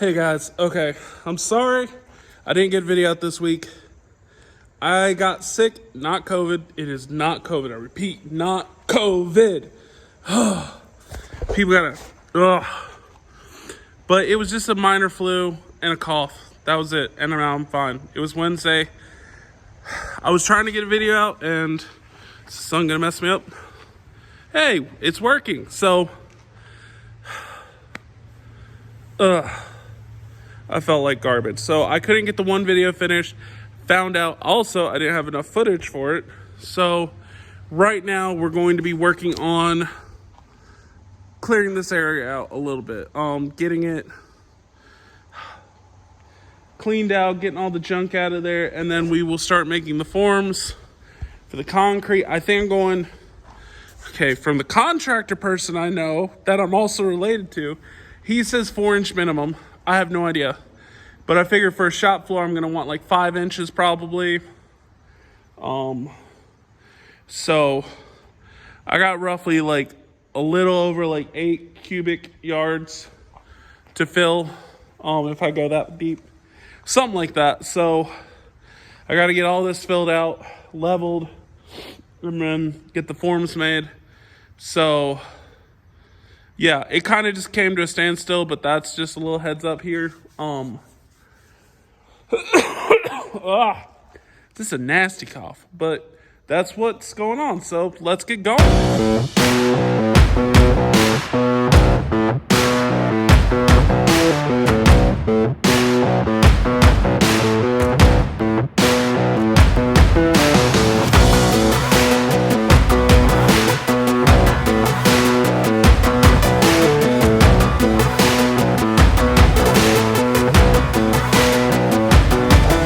Hey guys, okay, I'm sorry I didn't get a video out this week. I got sick, not COVID. It is not COVID. I repeat, not COVID. People gotta, ugh. But it was just a minor flu and a cough. That was it, and now I'm fine. It was Wednesday. I was trying to get a video out, and is the sun gonna mess me up? Hey, it's working, so. I felt like garbage. So I couldn't get the one video finished. Found out also I didn't have enough footage for it. So right now we're going to be working on clearing this area out a little bit. Getting it cleaned out, getting all the junk out of there, and then we will start making the forms for the concrete. I think I'm going, okay, from the contractor person I know that I'm also related to, he says 4-inch minimum. I have no idea. But I figure for a shop floor, I'm going to want like 5 inches probably. So I got roughly like a little over like 8 cubic yards to fill. If I go that deep, something like that. So I got to get all this filled out, leveled, and then get the forms made. So yeah, it kind of just came to a standstill, but that's just a little heads up here. This is a nasty cough, but that's what's going on. So let's get going.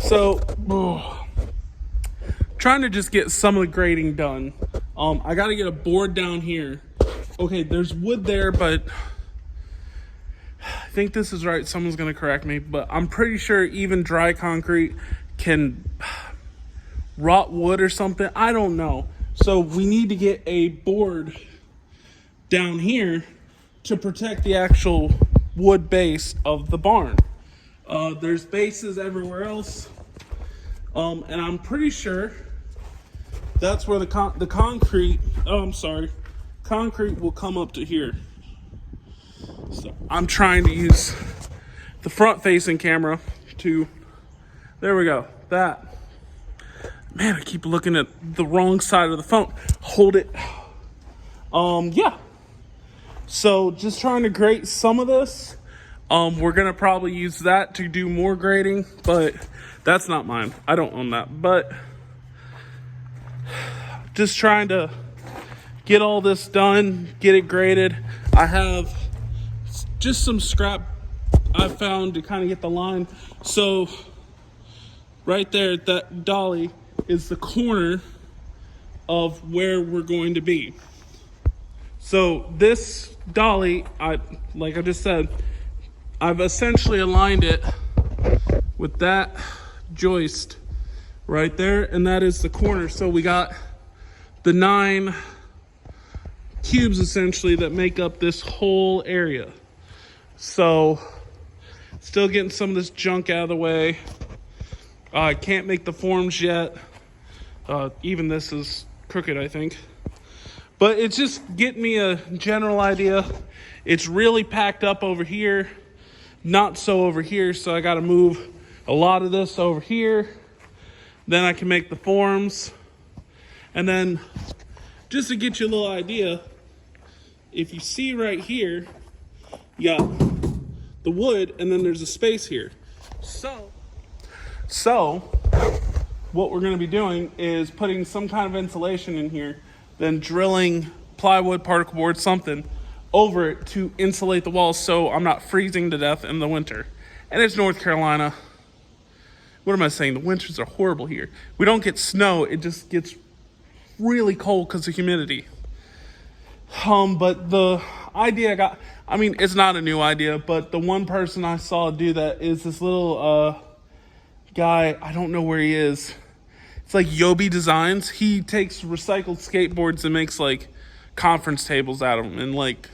So, trying to just get some of the grading done. I got to get a board down here. Okay, there's wood there, but I think this is right. Someone's going to correct me, but I'm pretty sure even dry concrete can rot wood or something. I don't know. So we need to get a board down here to protect the actual wood base of the barn. There's bases everywhere else. And I'm pretty sure that's where the concrete, concrete will come up to here. So I'm trying to use the front facing camera to, there we go, that. Man, I keep looking at the wrong side of the phone. Hold it. Yeah. So just trying to grate some of this. We're gonna probably use that to do more grading, but that's not mine. I don't own that, but just trying to get all this done, get it graded. I have just some scrap I found to kind of get the line. So right there, that dolly is the corner of where we're going to be. So this dolly, like I just said, I've essentially aligned it with that joist right there, and that is the corner. So we got the 9 cubes essentially that make up this whole area. So still getting some of this junk out of the way. I can't make the forms yet. Even this is crooked, I think. But it's just getting me a general idea. It's really packed up over here, not so over here, so I got to move a lot of this over here. Then I can make the forms. And then just to get you a little idea, if you see right here, you got the wood and then there's a space here. So what we're going to be doing is putting some kind of insulation in here, then drilling plywood, particle board, something over it to insulate the walls so I'm not freezing to death in the winter. And it's North Carolina. What am I saying? The winters are horrible here. We don't get snow. It just gets really cold because of humidity. But the idea I got, I mean, it's not a new idea, but the one person I saw do that is this little guy. I don't know where he is. It's like Yobi Designs. He takes recycled skateboards and makes like conference tables out of them and like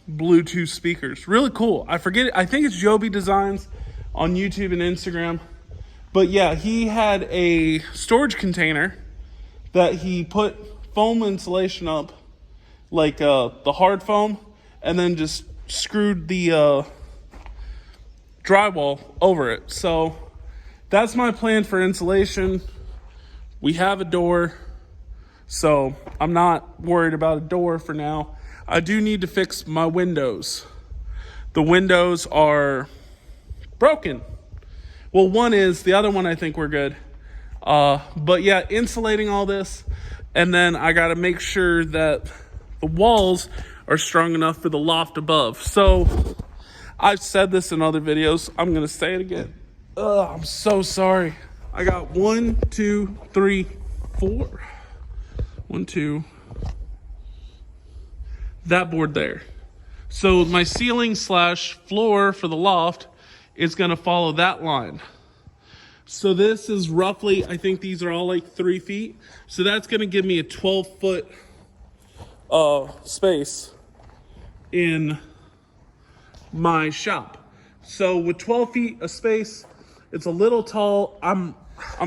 Bluetooth speakers. Really cool. I forget it. I think it's Joby Designs on YouTube and Instagram. But yeah, he had a storage container that he put foam insulation up, like the hard foam, and then just screwed the drywall over it. So that's my plan for insulation. We have a door, so I'm not worried about a door for now. I do need to fix my windows. The windows are broken. Well, one is, the other one I think we're good. But yeah, insulating all this, and then I gotta make sure that the walls are strong enough for the loft above. So I've said this in other videos, I'm gonna say it again. I'm so sorry. I got 1, 2, 3, 4. 1, 2. That board there. So my ceiling / floor for the loft is gonna follow that line. So this is roughly, I think these are all like 3 feet. So that's gonna give me a 12-foot space in my shop. So with 12 feet of space, it's a little tall. I'm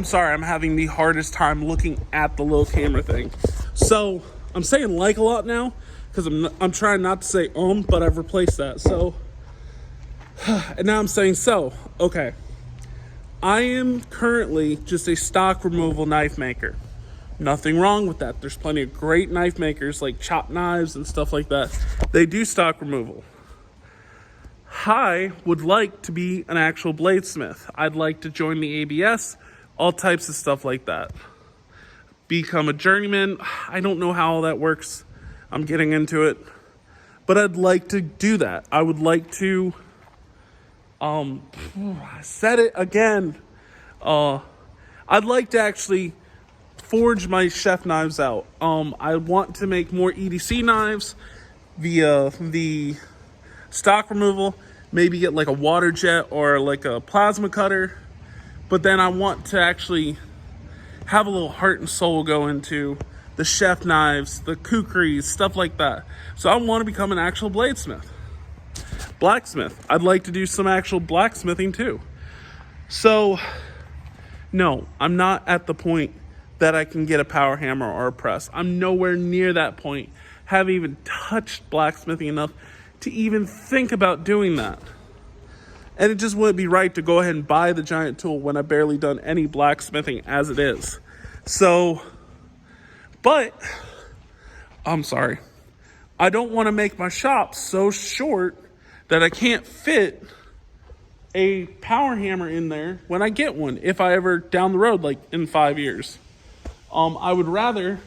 sorry, I'm having the hardest time looking at the little camera thing. So I'm saying like a lot now, because I'm trying not to say but I've replaced that. So, and now I'm saying so. Okay. I am currently just a stock removal knife maker. Nothing wrong with that. There's plenty of great knife makers like Chop Knives and stuff like that. They do stock removal. I would like to be an actual bladesmith. I'd like to join the ABS, all types of stuff like that. Become a journeyman. I don't know how all that works. I'm getting into it, but I'd like to do that. I would like to, I said it again. I'd like to actually forge my chef knives out. I want to make more EDC knives via the stock removal, maybe get like a water jet or like a plasma cutter. But then I want to actually have a little heart and soul go into the chef knives, the kukris, stuff like that. So I want to become an actual bladesmith. Blacksmith. I'd like to do some actual blacksmithing too. So, no, I'm not at the point that I can get a power hammer or a press. I'm nowhere near that point. Haven't even touched blacksmithing enough to even think about doing that. And it just wouldn't be right to go ahead and buy the giant tool when I've barely done any blacksmithing as it is. So, but, I'm sorry. I don't want to make my shop so short that I can't fit a power hammer in there when I get one, if I ever down the road, like in 5 years. I would rather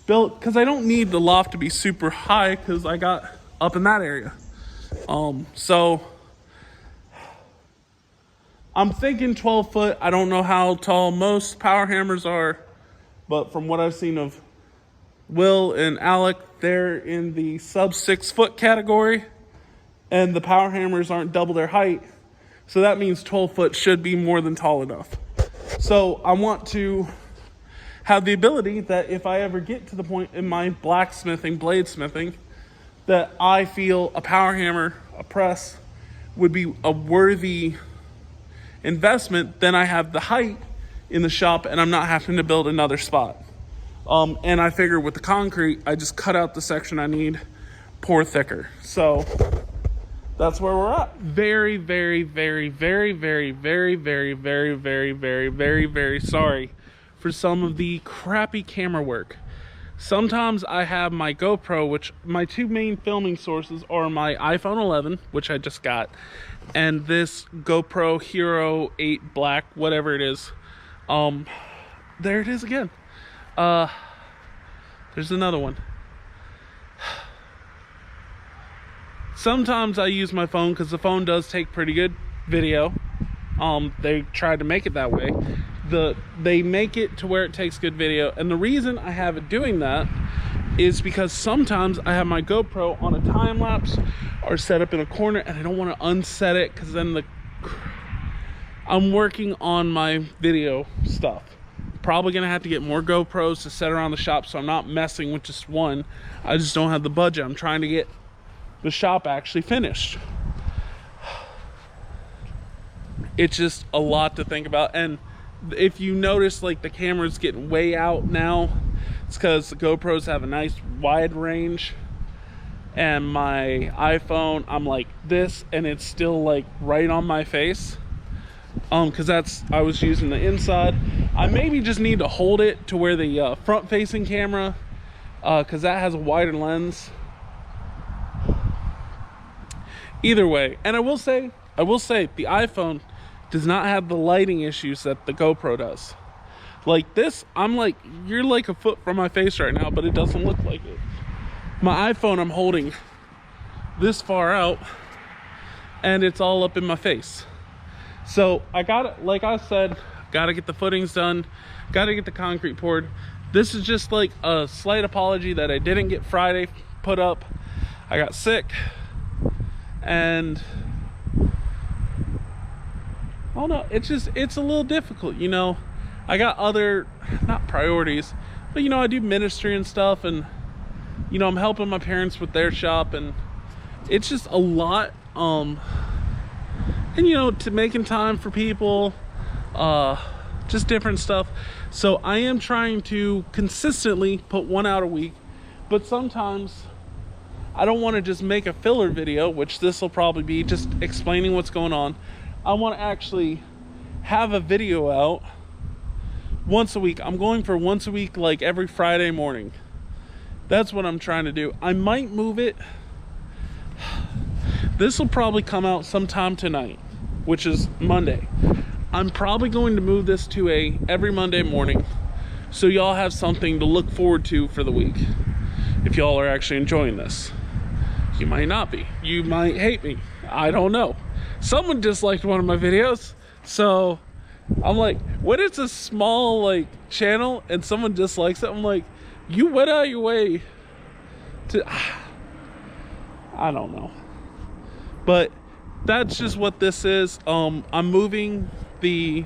build, because I don't need the loft to be super high because I got up in that area. So I'm thinking 12 foot. I don't know how tall most power hammers are, but from what I've seen of Will and Alec, they're in the sub 6 foot category, and the power hammers aren't double their height. So that means 12 foot should be more than tall enough. So I want to have the ability that if I ever get to the point in my blacksmithing, bladesmithing, that I feel a power hammer, a press would be a worthy investment, then I have the height in the shop and I'm not having to build another spot. And I figure with the concrete, I just cut out the section I need, pour thicker. So that's where we're at. Very, very, very, very, very, very, very, very, very, very, very, very sorry for some of the crappy camera work. Sometimes I have my GoPro, which my two main filming sources are my iPhone 11, which I just got, and this GoPro Hero 8 Black, whatever it is. There it is again. There's another one. Sometimes I use my phone because the phone does take pretty good video. They tried to make it that way. They make it to where it takes good video, and the reason I have it doing that is because sometimes I have my GoPro on a time lapse or set up in a corner, and I don't want to unset it because then I'm working on my video stuff. Probably gonna have to get more GoPros to set around the shop, so I'm not messing with just one. I just don't have the budget. I'm trying to get the shop actually finished. It's just a lot to think about. And if you notice, like, the camera's getting way out now, it's because the GoPros have a nice wide range, and my iPhone, I'm like this, and it's still like right on my face, because I was using the inside. I maybe just need to hold it to where the front facing camera, because that has a wider lens. Either way, and I will say the iPhone does not have the lighting issues that the GoPro does. Like this, I'm like, you're like a foot from my face right now, but it doesn't look like it. My iPhone, I'm holding this far out, and it's all up in my face. So I got it, like I said, got to get the footings done, got to get the concrete poured. This is just like a slight apology that I didn't get Friday put up. I got sick, and I don't know, it's a little difficult, you know. I got other, not priorities, but you know, I do ministry and stuff, and you know, I'm helping my parents with their shop, and it's just a lot. And you know, to making time for people, just different stuff. So I am trying to consistently put one out a week, but sometimes I don't want to just make a filler video, which this will probably be, just explaining what's going on. I want to actually have a video out once a week. I'm going for once a week, like every Friday morning. That's what I'm trying to do. I might move it. This will probably come out sometime tonight, which is Monday. I'm probably going to move this to a every Monday morning, so y'all have something to look forward to for the week. If y'all are actually enjoying this. You might not be. You might hate me. I don't know. Someone disliked one of my videos, so I'm like, when it's a small like channel and someone dislikes it, I'm like, you went out of your way to, I don't know. But that's just what this is. I'm moving the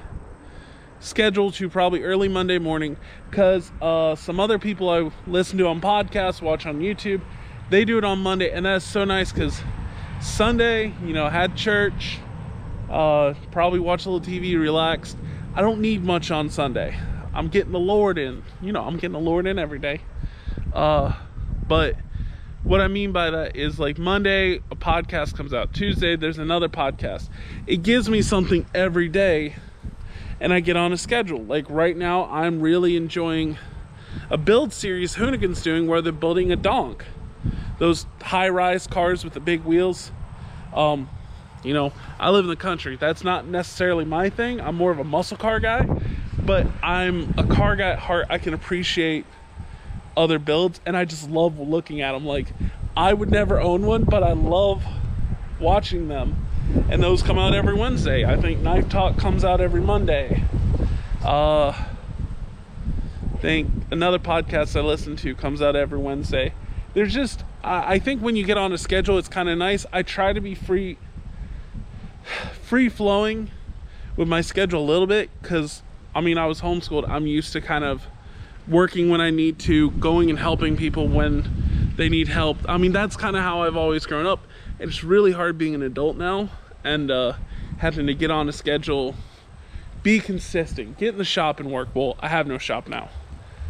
schedule to probably early Monday morning, because some other people I listen to on podcasts, watch on YouTube, they do it on Monday, and that's so nice, because Sunday, you know, had church, probably watch a little TV, relaxed. I don't need much on Sunday. I'm getting the Lord in. You know, I'm getting the Lord in every day. But what I mean by that is, like, Monday, a podcast comes out. Tuesday, there's another podcast. It gives me something every day, and I get on a schedule. Like, right now, I'm really enjoying a build series Hoonigan's doing, where they're building a donk. Those high-rise cars with the big wheels. You know, I live in the country. That's not necessarily my thing. I'm more of a muscle car guy, but I'm a car guy at heart. I can appreciate other builds, and I just love looking at them. Like, I would never own one, but I love watching them. And those come out every Wednesday. I think Knife Talk comes out every Monday. I think another podcast I listen to comes out every Wednesday. There's just, I think when you get on a schedule, it's kind of nice. I try to be free flowing with my schedule a little bit, because I mean, I was homeschooled. I'm used to kind of working when I need to, going and helping people when they need help. I mean, that's kind of how I've always grown up. And it's really hard being an adult now, and having to get on a schedule, be consistent, get in the shop and work. Well, I have no shop now,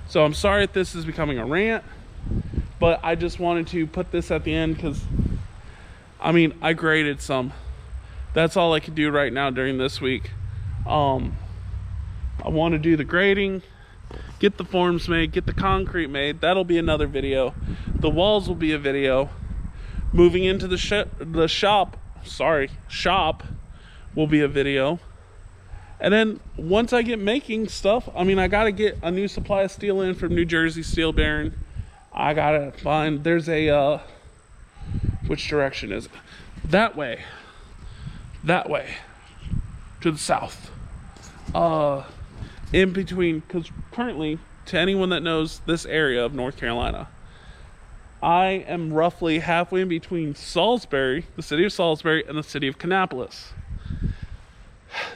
so I'm sorry if this is becoming a rant, but I just wanted to put this at the end, because I mean, I graded some. That's all I could do right now during this week. I want to do the grading, get the forms made, get the concrete made. That'll be another video. The walls will be a video. Moving into the shop will be a video. And then once I get making stuff, I mean, I got to get a new supply of steel in from New Jersey Steel Baron. I got to find, there's a, which direction is it? That way, to the south. In between, because currently, to anyone that knows this area of North Carolina, I am roughly halfway in between Salisbury, the city of Salisbury, and the city of Kannapolis.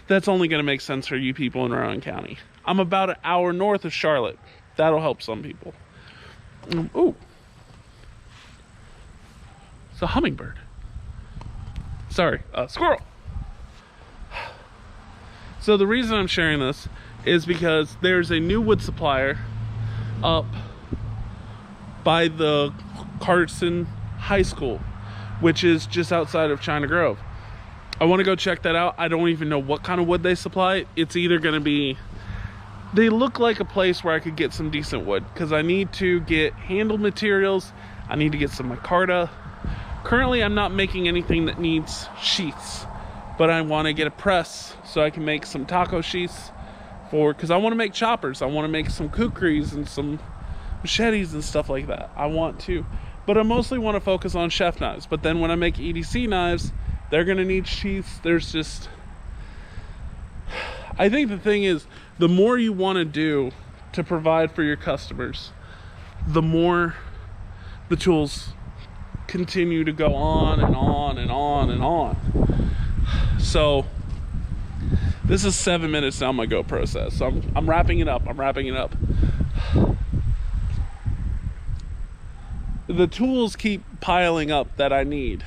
That's only going to make sense for you people in Rowan County. I'm about an hour north of Charlotte. That'll help some people. Ooh. It's a hummingbird. Sorry, squirrel. So the reason I'm sharing this is because there's a new wood supplier up by the Carson High School, which is just outside of China Grove. I want to go check that out. I don't even know what kind of wood they supply. It's either going to be, they look like a place where I could get some decent wood, because I need to get handle materials. I need to get some micarta. Currently, I'm not making anything that needs sheaths, but I want to get a press so I can make some taco sheaths because I want to make choppers. I want to make some kukris and some machetes and stuff like that. I want to, but I mostly want to focus on chef knives. But then when I make EDC knives, they're going to need sheaths. There's just, I think the thing is, the more you want to do to provide for your customers, the more the tools continue to go on and on and on and on. So this is 7 minutes down my GoPro process. So I'm wrapping it up. The tools keep piling up that I need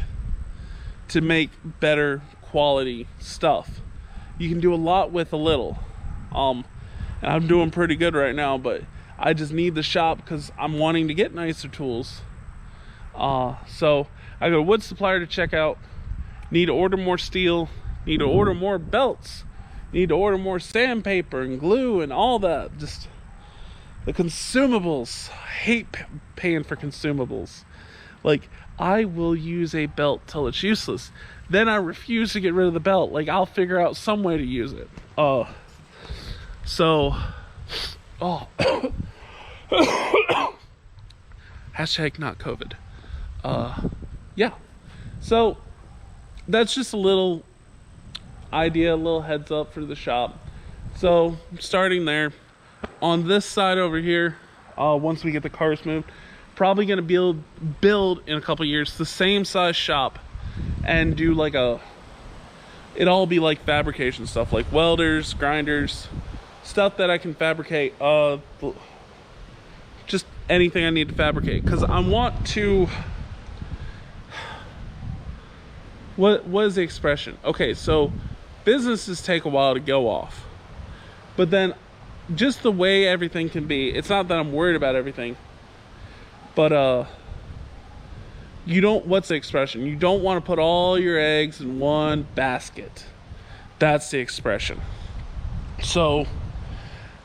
to make better quality stuff. You can do a lot with a little. And I'm doing pretty good right now, but I just need the shop because I'm wanting to get nicer tools. So I got a wood supplier to check out. Need to order more steel. Need to order more belts. Need to order more sandpaper and glue and all that. Just the consumables. I hate paying for consumables. Like, I will use a belt till it's useless. Then I refuse to get rid of the belt. Like, I'll figure out some way to use it. Hashtag not COVID. Yeah. So that's just a little idea, a little heads up for the shop. So starting there, on this side over here, once we get the cars moved, probably gonna build in a couple years the same size shop and do like it'll all be like fabrication stuff, like welders, grinders, stuff that I can fabricate, just anything I need to fabricate, because I want to, what is the expression? Okay, so businesses take a while to go off, but then just the way everything can be, it's not that I'm worried about everything, but you don't, what's the expression? You don't want to put all your eggs in one basket. That's the expression. So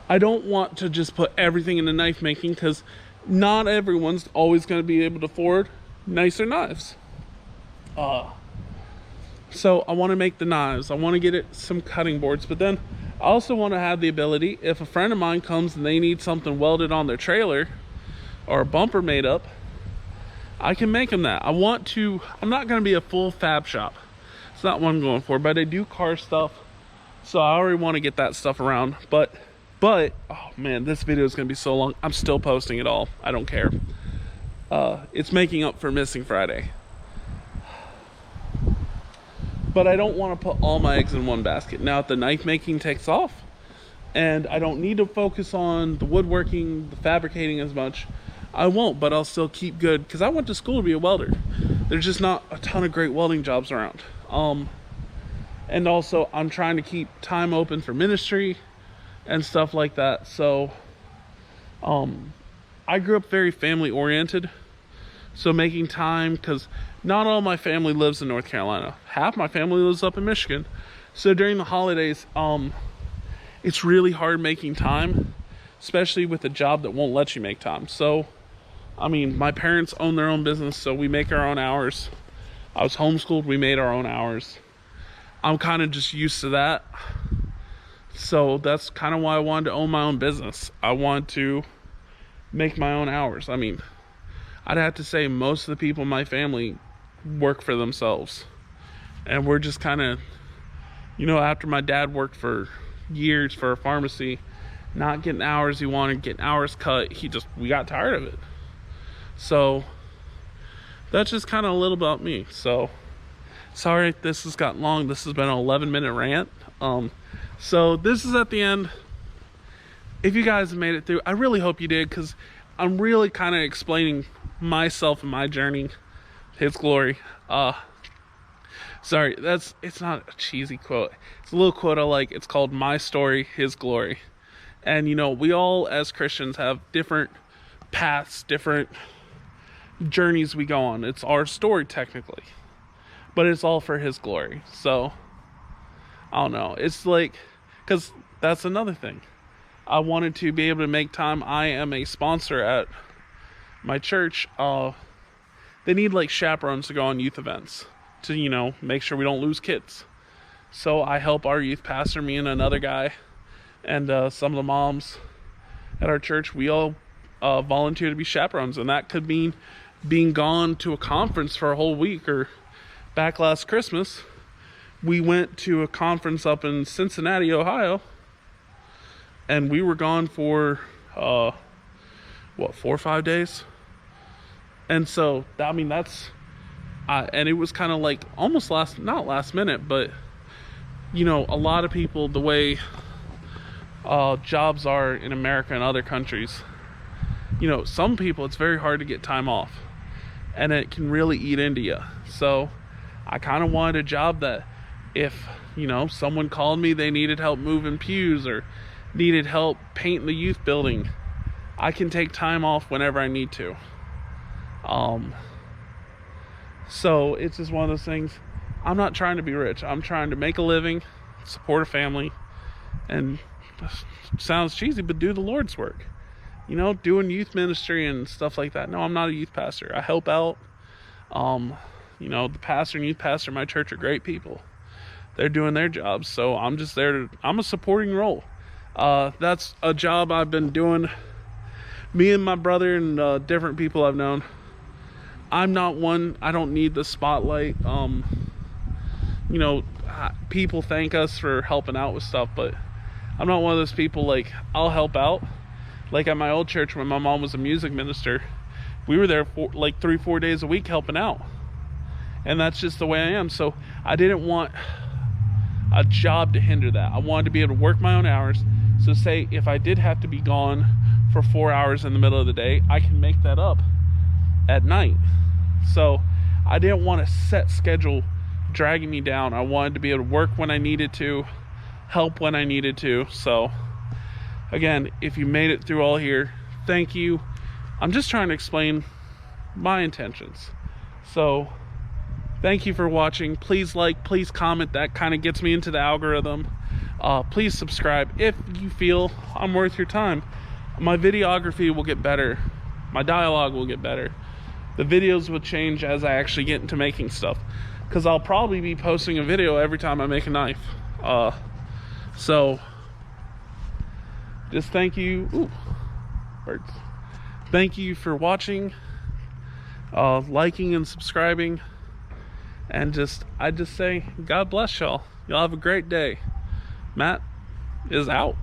I don't want to just put everything into knife making, because not everyone's always going to be able to afford nicer knives. So I want to make the knives. I want to get it some cutting boards, but then I also want to have the ability, if a friend of mine comes and they need something welded on their trailer or a bumper made up, I can make them that. I'm not going to be a full fab shop. It's not what I'm going for, but I do car stuff. So I already want to get that stuff around, but oh man, this video is going to be so long. I'm still posting it all. I don't care. It's making up for missing Friday. But I don't want to put all my eggs in one basket. Now, if the knife making takes off and I don't need to focus on the woodworking, the fabricating as much, I won't, but I'll still keep good, because I went to school to be a welder. There's just not a ton of great welding jobs around. And also I'm trying to keep time open for ministry and stuff like that. So I grew up very family oriented, so making time, because not all my family lives in North Carolina. Half my family lives up in Michigan. So during the holidays, it's really hard making time, especially with a job that won't let you make time. So I mean, my parents own their own business, so we make our own hours. I was homeschooled, we made our own hours. I'm kind of just used to that. So that's kind of why I wanted to own my own business. I want to make my own hours. I mean, I'd have to say most of the people in my family work for themselves. And we're just kind of, you know, after my dad worked for years for a pharmacy, not getting hours he wanted, getting hours cut, we got tired of it. So that's just kind of a little about me. So sorry if this has gotten long. This has been an 11-minute rant. So this is at the end. If you guys have made it through, I really hope you did, because I'm really kind of explaining myself and my journey His glory. Sorry, it's not a cheesy quote. It's a little quote I like. It's called My Story, His Glory. And we all as Christians have different paths, different journeys we go on. It's our story technically, but it's all for His glory. So I don't know. It's like, because that's another thing. I wanted to be able to make time. I am a sponsor at my church. They need like chaperones to go on youth events to, make sure we don't lose kids. So I help our youth pastor, me and another guy, and some of the moms at our church. We all volunteer to be chaperones, and that could mean being gone to a conference for a whole week. Or back last Christmas, we went to a conference up in Cincinnati, Ohio, and we were gone for 4 or 5 days. And so that's and it was kind of like almost not last minute, but a lot of people, the way jobs are in America and other countries, some people, it's very hard to get time off, and it can really eat into you. So I kind of wanted a job that if someone called me, they needed help moving pews or needed help painting the youth building, I can take time off whenever I need to. So it's just one of those things. I'm not trying to be rich. I'm trying to make a living, support a family, and sounds cheesy, but do the Lord's work. Doing youth ministry and stuff like that. No, I'm not a youth pastor. I help out. The pastor and youth pastor of my church are great people. They're doing their jobs. So I'm just there I'm a supporting role. That's a job I've been doing. Me and my brother and different people I've known. I'm not one, I don't need the spotlight. People thank us for helping out with stuff, but I'm not one of those people. Like, I'll help out. Like at my old church, when my mom was a music minister, we were there for like 3-4 days a week helping out. And that's just the way I am. So I didn't want a job to hinder that. I wanted to be able to work my own hours. So say if I did have to be gone for 4 hours in the middle of the day, I can make that up at night. So I didn't want a set schedule dragging me down. I wanted to be able to work when I needed to, help when I needed to. So again, if you made it through all here, thank you. I'm just trying to explain my intentions. So thank you for watching. Please like, please comment. That kind of gets me into the algorithm. Please subscribe if you feel I'm worth your time. My videography will get better. My dialogue will get better. The videos will change as I actually get into making stuff, because I'll probably be posting a video every time I make a knife. So just thank you. Ooh, birds. Thank you for watching, liking and subscribing, and I just say God bless y'all. Y'all have a great day. Matt is out.